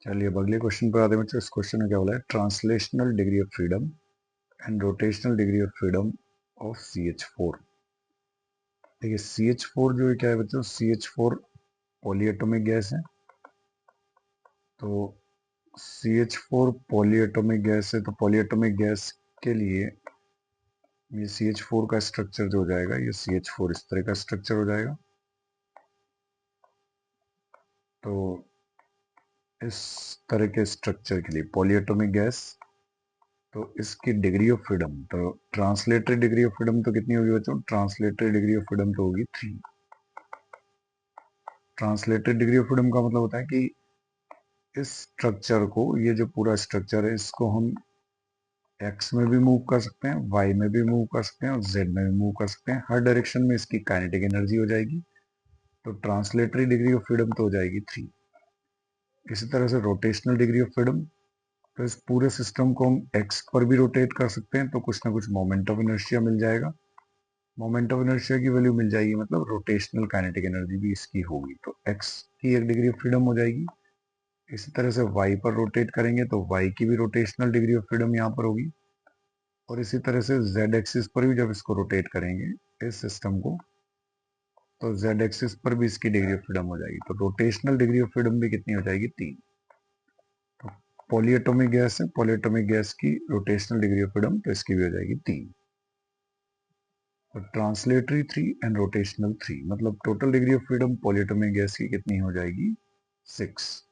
चलिए अब अगले क्वेश्चन पर आते हैं बच्चों। इस क्वेश्चन में क्या बोला है, translational degree of freedom and rotational degree of freedom of CH4। देखिए CH4 जो है क्या है बच्चों, CH4 पॉलीएटॉमिक गैस है। तो CH4 पॉलीएटॉमिक गैस है, तो पॉलीएटॉमिक गैस के लिए ये CH4 का स्ट्रक्चर जो हो जाएगा, ये CH4 इस तरह का स्ट्रक्चर हो जाएगा। तो इस तरह के स्ट्रक्चर के लिए पॉलीएटॉमिक गैस, तो इसकी डिग्री ऑफ फ्रीडम, तो ट्रांसलेटरी डिग्री ऑफ फ्रीडम तो कितनी होगी बच्चों, ट्रांसलेटरी डिग्री ऑफ फ्रीडम तो होगी 3। ट्रांसलेटरी डिग्री ऑफ फ्रीडम का मतलब होता है कि इस स्ट्रक्चर को, ये जो पूरा स्ट्रक्चर है, इसको हम एक्स में भी मूव कर सकते हैं, वाई में भी मूव कर सकते हैं और जेड में भी मूव कर सकते हैं। हर डायरेक्शन में इसकी काइनेटिक एनर्जी हो जाएगी। तो ट्रांसलेटरी डिग्री ऑफ फ्रीडम तो हो जाएगी 3। इसी तरह से रोटेशनल डिग्री ऑफ फ्रीडम, तो इस पूरे सिस्टम को हम एक्स पर भी रोटेट कर सकते हैं, तो कुछ ना कुछ मोमेंट ऑफ इनर्शिया मिल जाएगा। मोमेंट ऑफ इनर्शिया की वैल्यू मिल जाएगी, मतलब रोटेशनल काइनेटिक एनर्जी भी इसकी होगी। तो एक्स की एक डिग्री ऑफ फ्रीडम हो जाएगी। इसी तरह से वाई पर रोटेट करेंगे तो वाई की भी रोटेशनल डिग्री ऑफ फ्रीडम यहाँ पर होगी। और इसी तरह से जेड एक्सिस पर भी जब इसको रोटेट करेंगे इस सिस्टम को, तो जेड एक्सिस पर भी इसकी डिग्री ऑफ फ्रीडम हो जाएगी। तो रोटेशनल डिग्री ऑफ फ्रीडम भी कितनी हो जाएगी, 3। तो पॉलीएटॉमिक गैस है, पॉलीएटॉमिक गैस की रोटेशनल डिग्री ऑफ फ्रीडम तो इसकी भी हो जाएगी 3। तो ट्रांसलेटरी 3 एंड रोटेशनल 3, मतलब total degree of freedom polyatomic gas की कितनी हो जाएगी, 6।